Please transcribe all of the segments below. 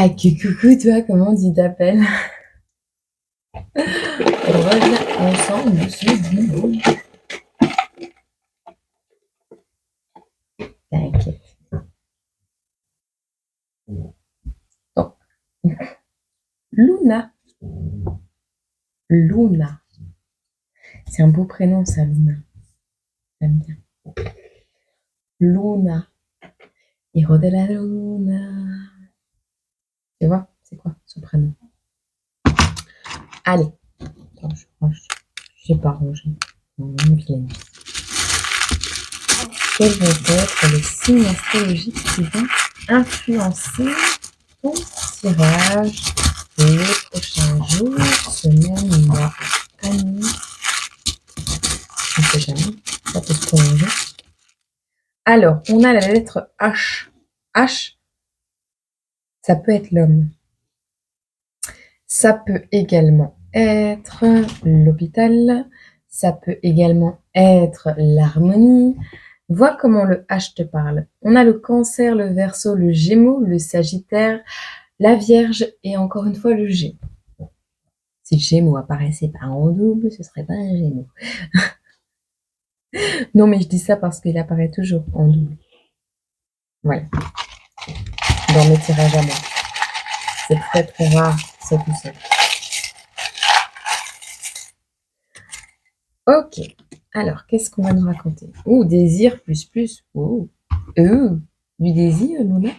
Ah, coucou toi, comment tu t'appelles? On revient ensemble ce bibeau. T'inquiète. Donc, Luna. Luna. C'est un beau prénom ça, Luna. J'aime bien. Luna. Hijo de la Luna. Tu vois, c'est quoi son prénom? Allez. Attends, je range. J'ai pas rangé. Quels vont être les signes astrologiques qui vont influencer ton tirage pour les prochains jours, semaines, mois, années? On ne sait jamais, ça peut se prolonger. Alors, on a la lettre H. H, ça peut être l'homme. Ça peut également être l'hôpital. Ça peut également être l'harmonie. Vois comment le H te parle. On a le Cancer, le Verseau, le Gémeaux, le Sagittaire, la Vierge et encore une fois le Gémeaux. Si le Gémeaux apparaissait pas en double, ce serait pas un Gémeaux. Non, mais je dis ça parce qu'il apparaît toujours en double. Voilà. Dans mes tirages à moi. C'est très très rare, c'est tout seul. Ok. Alors, qu'est-ce qu'on va nous raconter? Désir plus plus. Du désir, Luna.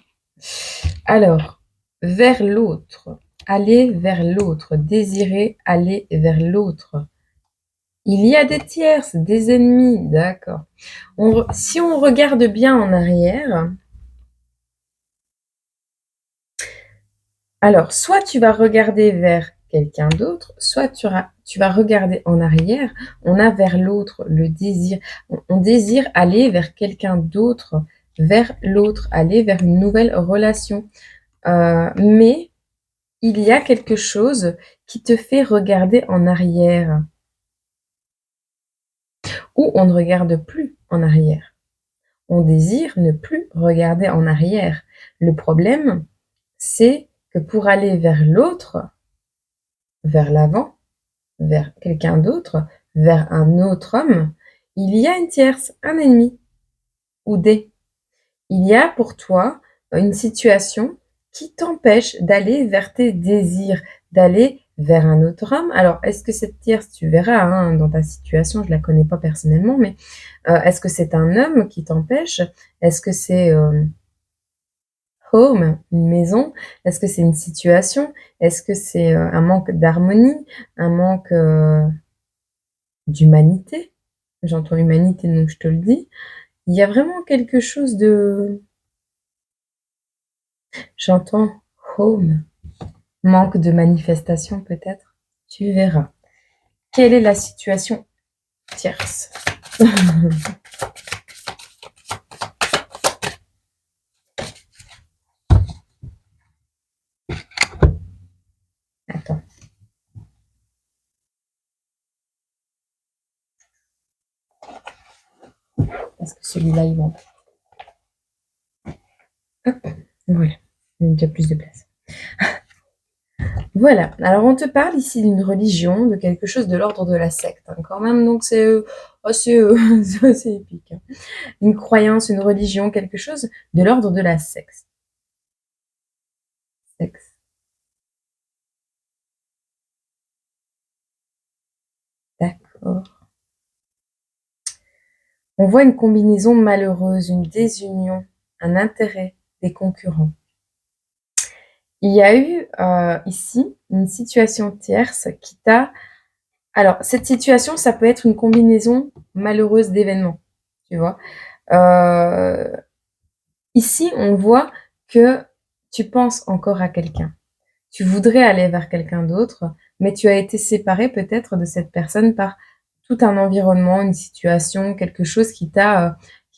Alors, vers l'autre. Aller vers l'autre. Désirer aller vers l'autre. Il y a des tierces, des ennemis, d'accord. Si on regarde bien en arrière, alors soit tu vas regarder vers quelqu'un d'autre, soit tu vas regarder en arrière. On a vers l'autre le désir. On désire aller vers quelqu'un d'autre, vers l'autre, aller vers une nouvelle relation. Mais il y a quelque chose qui te fait regarder en arrière. Ou on ne regarde plus en arrière. On désire ne plus regarder en arrière. Le problème, c'est que pour aller vers l'autre, vers l'avant, vers quelqu'un d'autre, vers un autre homme, il y a une tierce, un ennemi, ou des. Il y a pour toi une situation qui t'empêche d'aller vers tes désirs, d'aller vers un autre homme. Alors, est-ce que cette tierce, tu verras dans ta situation, je la connais pas personnellement, mais est-ce que c'est un homme qui t'empêche? Est-ce que c'est home, une maison? Est-ce que c'est une situation? Est-ce que c'est un manque d'harmonie, un manque d'humanité? J'entends humanité, donc je te le dis. Il y a vraiment quelque chose de... J'entends home. Manque de manifestation peut-être? Tu verras. Quelle est la situation tierce? Attends. Parce que celui-là, il va... Hop, voilà. Il y a déjà plus de place. Voilà. Alors, on te parle ici d'une religion, de quelque chose de l'ordre de la secte, quand même. Donc, c'est assez épique. Une croyance, une religion, quelque chose de l'ordre de la secte. Sexe. D'accord. On voit une combinaison malheureuse, une désunion, un intérêt des concurrents. Il y a eu ici une situation tierce qui t'a... Alors, cette situation, ça peut être une combinaison malheureuse d'événements, tu vois. Ici, on voit que tu penses encore à quelqu'un. Tu voudrais aller vers quelqu'un d'autre, mais tu as été séparé peut-être de cette personne par tout un environnement, une situation, quelque chose qui t'a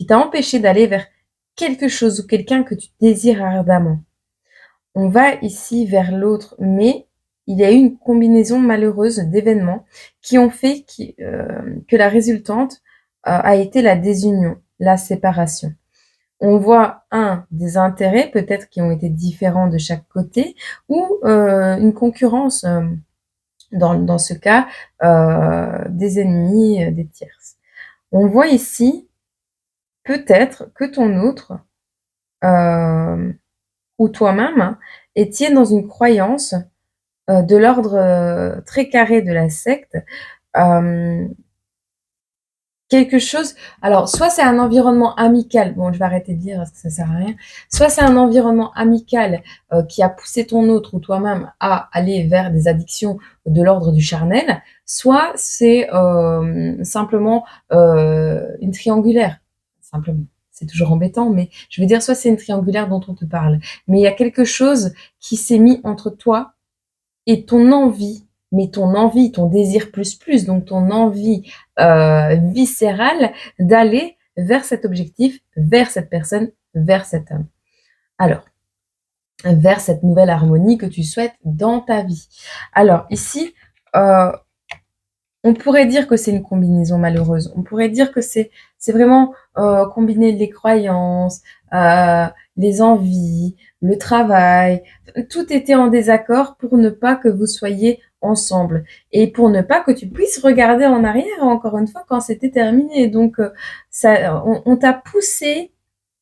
empêché d'aller vers quelque chose ou quelqu'un que tu désires ardemment. On va ici vers l'autre, mais il y a eu une combinaison malheureuse d'événements qui ont fait que la résultante a été la désunion, la séparation. On voit des intérêts peut-être qui ont été différents de chaque côté ou une concurrence, dans ce cas, des ennemis, des tierces. On voit ici peut-être que ton autre, hem, ou toi-même, hein, étiez dans une croyance, de l'ordre, très carré de la secte, hem quelque chose alors soit c'est un environnement amical, bon je vais arrêter de lire parce que ça sert à rien. Soit c'est un environnement amical, qui a poussé ton autre ou toi-même à aller vers des addictions de l'ordre du charnel, soit c'est, simplement, une triangulaire. Simplement. C'est toujours embêtant, mais je veux dire soit c'est une triangulaire dont on te parle. Mais il y a quelque chose qui s'est mis entre toi et ton envie, mais ton envie, ton désir plus plus, donc ton envie, viscérale d'aller vers cet objectif, vers cette personne, vers cet homme. Alors, vers cette nouvelle harmonie que tu souhaites dans ta vie. Alors ici, on pourrait dire que c'est une combinaison malheureuse. On pourrait dire que c'est vraiment, combiner les croyances, les envies, le travail. Tout était en désaccord pour ne pas que vous soyez ensemble et pour ne pas que tu puisses regarder en arrière, encore une fois, quand c'était terminé. Donc, ça on t'a poussé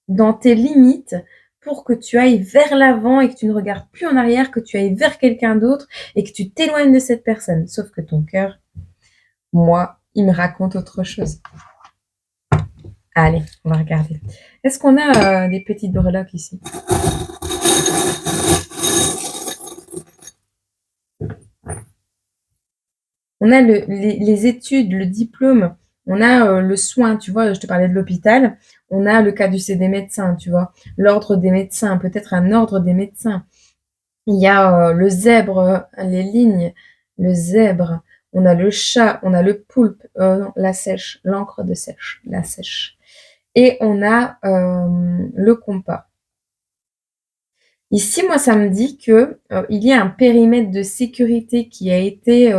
dans tes limites pour que tu ailles vers l'avant et que tu ne regardes plus en arrière, que tu ailles vers quelqu'un d'autre et que tu t'éloignes de cette personne. Sauf que ton cœur, moi, il me raconte autre chose. Allez, on va regarder. Est-ce qu'on a des petites breloques ici? On a les études, le diplôme, on a le soin, tu vois, je te parlais de l'hôpital, on a le caducée des médecins, tu vois, l'ordre des médecins, peut-être un ordre des médecins. Il y a le zèbre, les lignes, le zèbre, on a le chat, on a le poulpe, la sèche, l'encre de sèche, la sèche. Et on a le compas. Ici, moi, ça me dit que il y a un périmètre de sécurité qui a été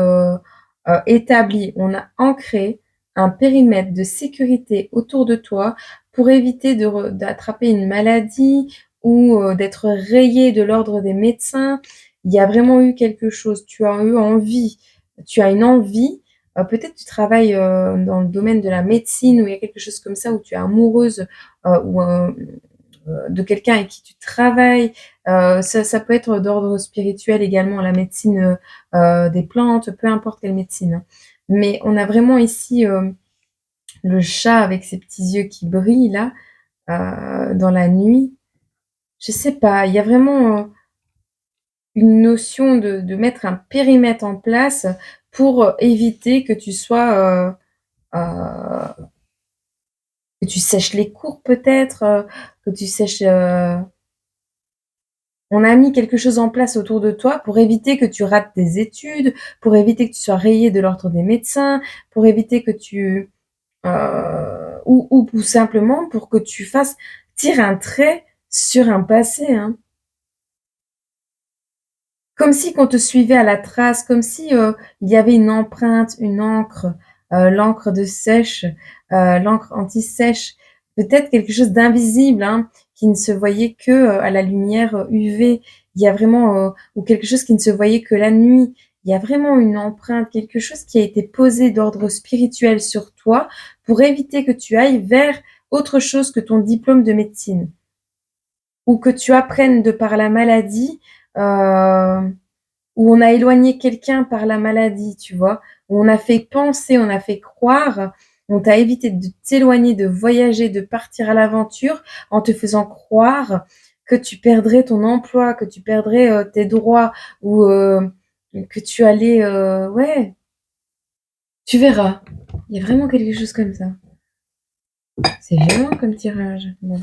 établi. On a ancré un périmètre de sécurité autour de toi pour éviter d'attraper une maladie ou d'être rayé de l'ordre des médecins. Il y a vraiment eu quelque chose. Tu as eu envie, tu as une envie. Peut-être tu travailles dans le domaine de la médecine ou il y a quelque chose comme ça où tu es amoureuse ou de quelqu'un avec qui tu travailles. Ça peut être d'ordre spirituel également, la médecine des plantes, peu importe quelle médecine, hein. Mais on a vraiment ici le chat avec ses petits yeux qui brillent là, dans la nuit. Je sais pas, il y a vraiment une notion de mettre un périmètre en place pour éviter que tu sois, que tu sèches les cours peut-être, que tu sèches, on a mis quelque chose en place autour de toi pour éviter que tu rates tes études, pour éviter que tu sois rayé de l'ordre des médecins, pour éviter que tu, ou simplement pour que tu tires un trait sur un passé, hein. Comme si qu'on te suivait à la trace, comme si, il y avait une empreinte, une encre, l'encre de sèche, l'encre anti-sèche, peut-être quelque chose d'invisible, hein, qui ne se voyait que, à la lumière, UV. Il y a vraiment, ou quelque chose qui ne se voyait que la nuit. Il y a vraiment une empreinte, quelque chose qui a été posé d'ordre spirituel sur toi pour éviter que tu ailles vers autre chose que ton diplôme de médecine ou que tu apprennes de par la maladie, où on a éloigné quelqu'un par la maladie, tu vois? Où on a fait penser, on a fait croire, on t'a évité de t'éloigner, de voyager, de partir à l'aventure en te faisant croire que tu perdrais ton emploi, que tu perdrais, tes droits ou, que tu allais, ouais, tu verras. Il y a vraiment quelque chose comme ça. C'est violent comme tirage. Bon.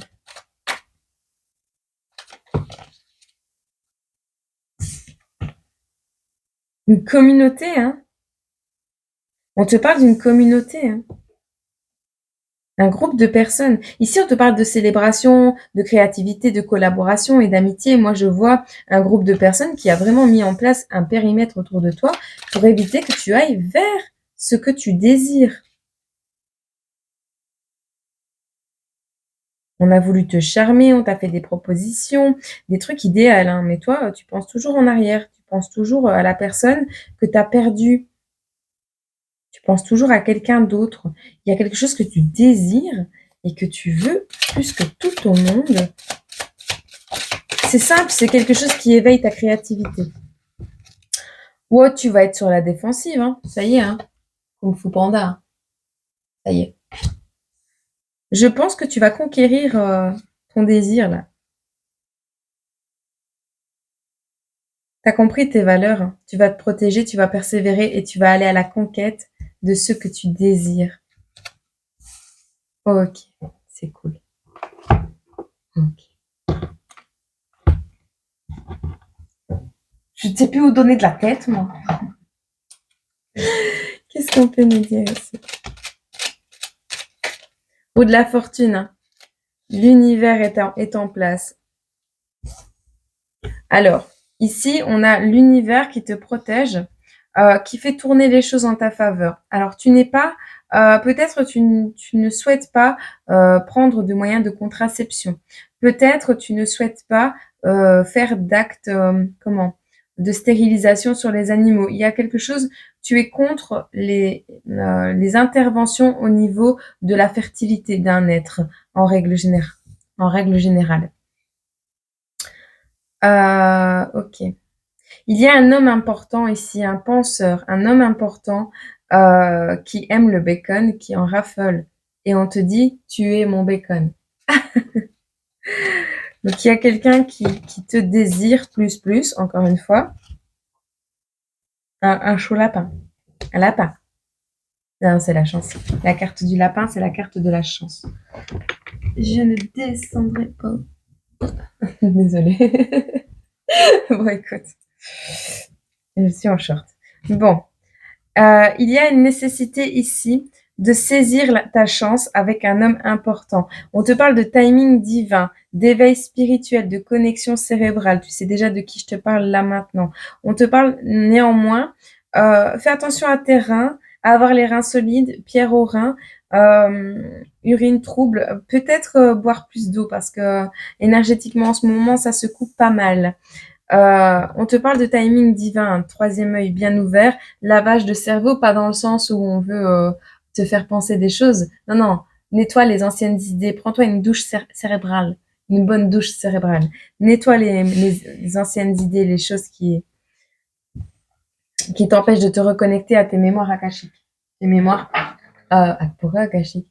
Une communauté, hein? On te parle d'une communauté, hein? Un groupe de personnes. Ici, on te parle de célébration, de créativité, de collaboration et d'amitié. Moi, je vois un groupe de personnes qui a vraiment mis en place un périmètre autour de toi pour éviter que tu ailles vers ce que tu désires. On a voulu te charmer, on t'a fait des propositions, des trucs idéaux, hein, mais toi, tu penses toujours en arrière. Tu penses toujours à la personne que tu as perdue. Tu penses toujours à quelqu'un d'autre. Il y a quelque chose que tu désires et que tu veux plus que tout au monde. C'est simple, c'est quelque chose qui éveille ta créativité. Ou tu vas être sur la défensive, hein. Ça y est, hein. Kung Fu Panda. Ça y est. Je pense que tu vas conquérir ton désir, là. Tu as compris tes valeurs, hein. Tu vas te protéger, tu vas persévérer et tu vas aller à la conquête de ce que tu désires. Ok, c'est cool. Ok. Je ne sais plus où donner de la tête, moi. Qu'est-ce qu'on peut nous dire ici? Ou de la fortune, hein. L'univers est en place. Alors, ici, on a l'univers qui te protège, qui fait tourner les choses en ta faveur. Alors, tu n'es pas, peut-être tu ne souhaites pas prendre de moyens de contraception. Peut-être tu ne souhaites pas faire d'actes, de stérilisation sur les animaux. Il y a quelque chose, tu es contre les interventions au niveau de la fertilité d'un être, en règle générale. Ok. Il y a un homme important ici, un penseur, un homme important qui aime le bacon, qui en raffole. Et on te dit, tu es mon bacon. Donc il y a quelqu'un qui te désire plus, encore une fois. Un chaud lapin. Un lapin. Non, c'est la chance. La carte du lapin, c'est la carte de la chance. Je ne descendrai pas. Désolée. Bon, écoute. Je suis en short. Bon. Il y a une nécessité ici de saisir ta chance avec un homme important. On te parle de timing divin, d'éveil spirituel, de connexion cérébrale. Tu sais déjà de qui je te parle là maintenant. On te parle néanmoins, fais attention à tes reins, à avoir les reins solides, pierre aux reins, urine trouble, peut-être boire plus d'eau parce que énergétiquement en ce moment ça se coupe pas mal. On te parle de timing divin, un troisième œil bien ouvert, lavage de cerveau, pas dans le sens où on veut te faire penser des choses. Non, non, nettoie les anciennes idées, prends-toi une douche cérébrale, une bonne douche cérébrale. Nettoie les anciennes idées, les choses qui t'empêchent de te reconnecter à tes mémoires akashiques. Tes mémoires, pourquoi akashiques?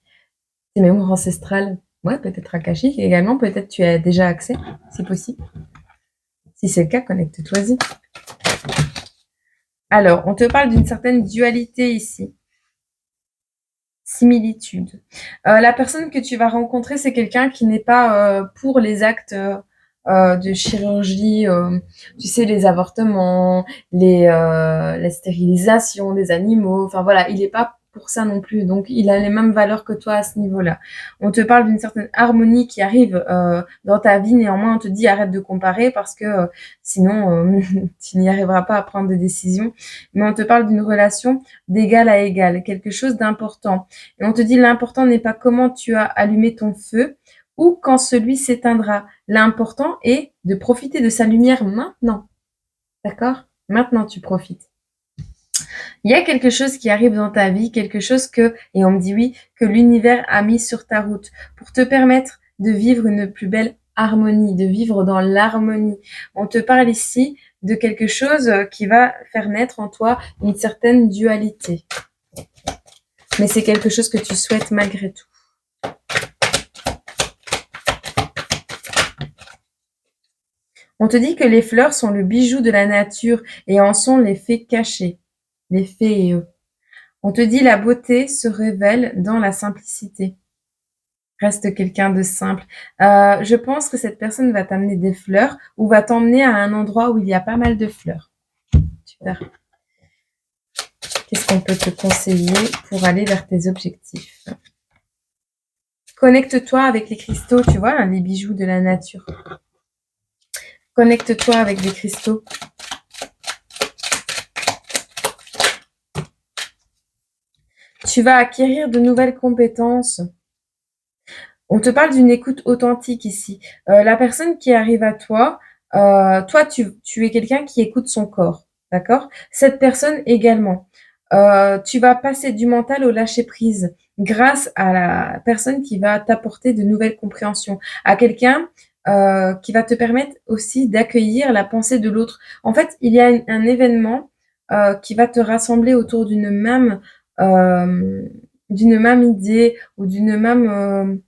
Tes mémoires ancestrales, ouais, peut-être akashiques également, peut-être tu as déjà accès, c'est possible. Si c'est le cas, connecte-toi-y. Alors, on te parle d'une certaine dualité ici. Similitude. La personne que tu vas rencontrer, c'est quelqu'un qui n'est pas pour les actes de chirurgie, tu sais, les avortements, les stérilisations des animaux. Enfin voilà, il n'est pas pour ça non plus. Donc, il a les mêmes valeurs que toi à ce niveau-là. On te parle d'une certaine harmonie qui arrive dans ta vie. Néanmoins, on te dit arrête de comparer parce que sinon, tu n'y arriveras pas à prendre des décisions. Mais on te parle d'une relation d'égal à égal, quelque chose d'important. Et on te dit l'important n'est pas comment tu as allumé ton feu ou quand celui s'éteindra. L'important est de profiter de sa lumière maintenant. D'accord? Maintenant, tu profites. Il y a quelque chose qui arrive dans ta vie, quelque chose et on me dit oui, que l'univers a mis sur ta route pour te permettre de vivre une plus belle harmonie, de vivre dans l'harmonie. On te parle ici de quelque chose qui va faire naître en toi une certaine dualité. Mais c'est quelque chose que tu souhaites malgré tout. On te dit que les fleurs sont le bijou de la nature et en sont les fées cachées, les fées et eux. On te dit la beauté se révèle dans la simplicité. Reste quelqu'un de simple. Je pense que cette personne va t'amener des fleurs ou va t'emmener à un endroit où il y a pas mal de fleurs. Super. Qu'est-ce qu'on peut te conseiller pour aller vers tes objectifs? Connecte-toi avec les cristaux, tu vois, les bijoux de la nature. Connecte-toi avec des cristaux. Tu vas acquérir de nouvelles compétences. On te parle d'une écoute authentique ici. La personne qui arrive à toi, toi, tu es quelqu'un qui écoute son corps, d'accord? Cette personne également. Tu vas passer du mental au lâcher-prise grâce à la personne qui va t'apporter de nouvelles compréhensions, à quelqu'un qui va te permettre aussi d'accueillir la pensée de l'autre. En fait, il y a un événement qui va te rassembler autour d'une même idée ou d'une même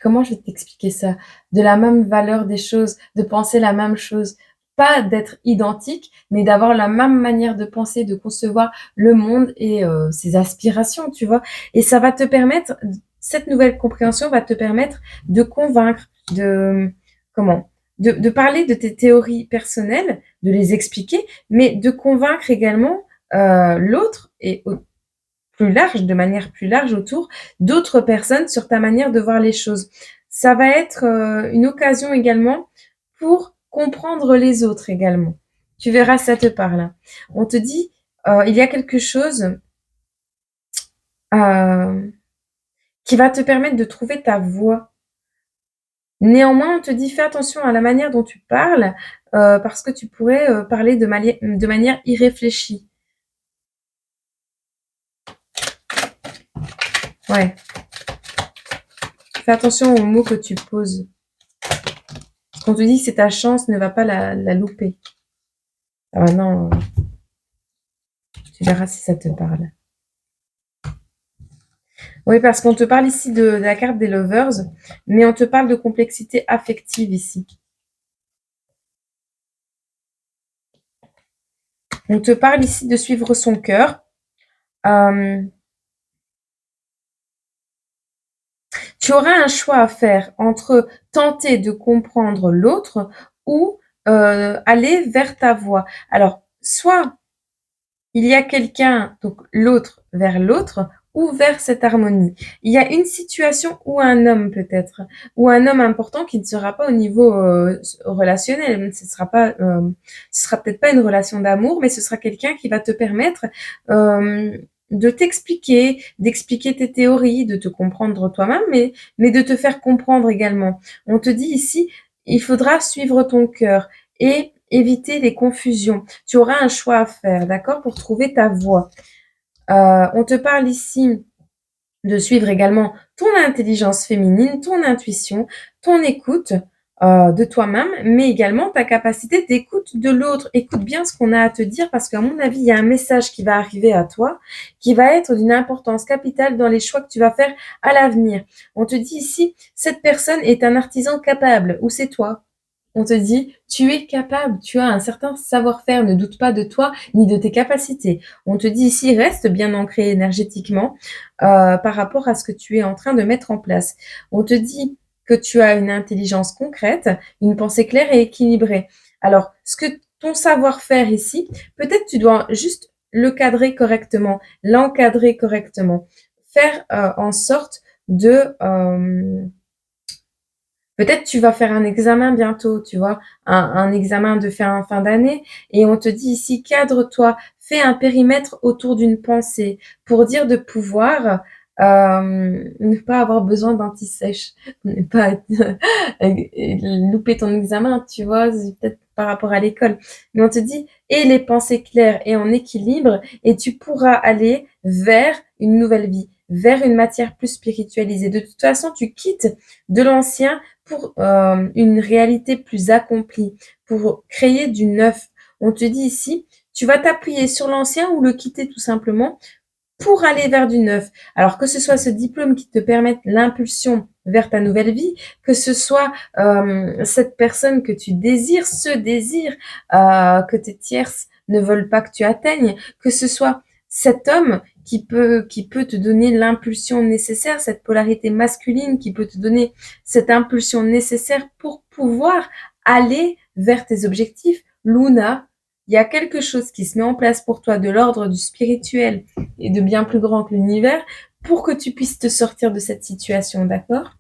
comment je vais t'expliquer ça? De la même valeur des choses, de penser la même chose. Pas d'être identique, mais d'avoir la même manière de penser, de concevoir le monde et ses aspirations, tu vois. Et ça va te permettre, cette nouvelle compréhension va te permettre de convaincre, comment? De parler de tes théories personnelles, de les expliquer, mais de convaincre également l'autre et plus large, de manière plus large autour d'autres personnes sur ta manière de voir les choses. Ça va être une occasion également pour comprendre les autres également. Tu verras, ça te parle. On te dit, il y a quelque chose euh, qui va te permettre de trouver ta voix. Néanmoins, on te dit, fais attention à la manière dont tu parles, parce que tu pourrais parler de manière irréfléchie. Ouais. Fais attention aux mots que tu poses. Quand on te dit c'est ta chance, ne va pas la louper. Ah non, tu verras si ça te parle. Oui, parce qu'on te parle ici de la carte des lovers, mais on te parle de complexité affective ici. On te parle ici de suivre son cœur. Tu auras un choix à faire entre tenter de comprendre l'autre ou aller vers ta voie. Alors, soit il y a quelqu'un, donc l'autre vers l'autre, ou vers cette harmonie. Il y a une situation ou un homme peut-être, ou un homme important qui ne sera pas au niveau relationnel. Ce sera peut-être pas une relation d'amour, mais ce sera quelqu'un qui va te permettre de t'expliquer, d'expliquer tes théories, de te comprendre toi-même, mais de te faire comprendre également. On te dit ici, il faudra suivre ton cœur et éviter les confusions. Tu auras un choix à faire, d'accord, pour trouver ta voie. On te parle ici de suivre également ton intelligence féminine, ton intuition, ton écoute de toi-même, mais également ta capacité d'écoute de l'autre. Écoute bien ce qu'on a à te dire parce qu'à mon avis, il y a un message qui va arriver à toi qui va être d'une importance capitale dans les choix que tu vas faire à l'avenir. On te dit ici, cette personne est un artisan capable ou c'est toi. On te dit, tu es capable, tu as un certain savoir-faire, ne doute pas de toi ni de tes capacités. On te dit ici, reste bien ancré énergétiquement par rapport à ce que tu es en train de mettre en place. On te dit que tu as une intelligence concrète, une pensée claire et équilibrée. Alors, ce que ton savoir-faire ici, peut-être tu dois juste le cadrer correctement, l'encadrer correctement, faire en sorte de peut-être tu vas faire un examen bientôt, tu vois, un examen de fin d'année, et on te dit ici, cadre-toi, fais un périmètre autour d'une pensée pour dire de pouvoir ne pas avoir besoin d'anti-sèche, ne pas louper ton examen, tu vois, c'est peut-être par rapport à l'école. Mais on te dit, et les pensées claires et en équilibre, et tu pourras aller vers une nouvelle vie, vers une matière plus spiritualisée. De toute façon, tu quittes de l'ancien pour une réalité plus accomplie, pour créer du neuf. On te dit ici, tu vas t'appuyer sur l'ancien ou le quitter tout simplement pour aller vers du neuf. Alors que ce soit ce diplôme qui te permette l'impulsion vers ta nouvelle vie, que ce soit cette personne que tu désires, ce désir que tes tierces ne veulent pas que tu atteignes, que ce soit cet homme qui peut te donner l'impulsion nécessaire, cette polarité masculine qui peut te donner cette impulsion nécessaire pour pouvoir aller vers tes objectifs. Luna, il y a quelque chose qui se met en place pour toi de l'ordre du spirituel et de bien plus grand que l'univers pour que tu puisses te sortir de cette situation, d'accord?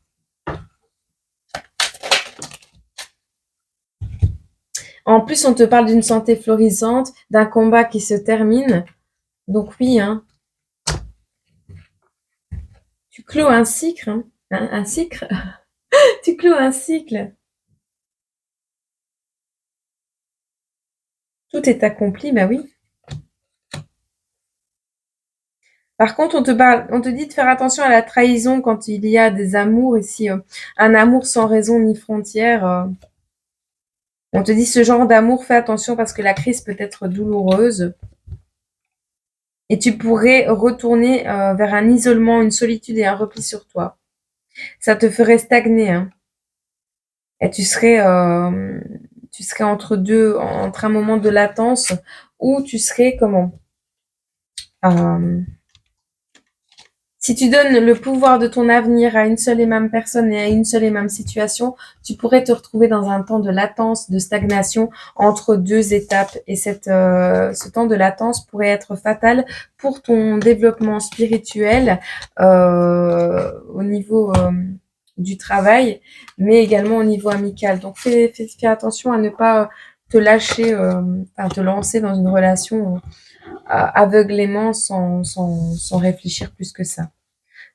En plus, on te parle d'une santé florissante, d'un combat qui se termine. Donc oui, hein, Tu clôt un cycle, hein, un cycle. Tu clôt un cycle. Tout est accompli, bah oui. Par contre, on te dit de faire attention à la trahison quand il y a des amours ici, un amour sans raison ni frontière. On te dit ce genre d'amour, fais attention parce que la crise peut être douloureuse et tu pourrais retourner vers un isolement, une solitude et un repli sur toi. Ça te ferait stagner, hein. Et tu serais entre deux, entre un moment de latence où tu serais comment? Euh, Si tu donnes le pouvoir de ton avenir à une seule et même personne et à une seule et même situation, tu pourrais te retrouver dans un temps de latence, de stagnation entre deux étapes. Et ce temps de latence pourrait être fatal pour ton développement spirituel au niveau du travail, mais également au niveau amical. Donc fais attention à ne pas te lâcher, à te lancer dans une relation aveuglément sans réfléchir plus que ça.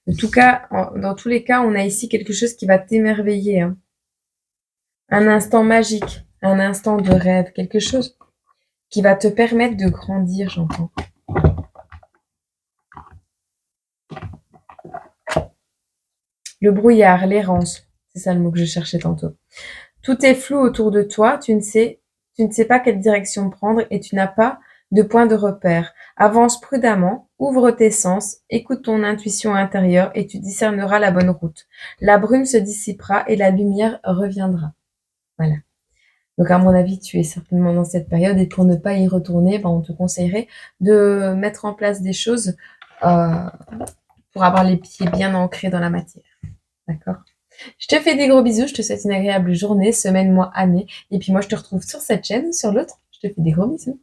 En tout cas, dans tous les cas, on a ici quelque chose qui va t'émerveiller, hein. Un instant magique, un instant de rêve, quelque chose qui va te permettre de grandir, j'entends. Le brouillard, l'errance, c'est ça le mot que je cherchais tantôt. Tout est flou autour de toi, tu ne sais pas quelle direction prendre et tu n'as pas de point de repère. Avance prudemment, ouvre tes sens, écoute ton intuition intérieure et tu discerneras la bonne route. La brume se dissipera et la lumière reviendra. Voilà. Donc, à mon avis, tu es certainement dans cette période et pour ne pas y retourner, ben, on te conseillerait de mettre en place des choses euh, pour avoir les pieds bien ancrés dans la matière. D'accord? Je te fais des gros bisous, je te souhaite une agréable journée, semaine, mois, année. Et puis moi, je te retrouve sur cette chaîne, sur l'autre. Je te fais des gros bisous.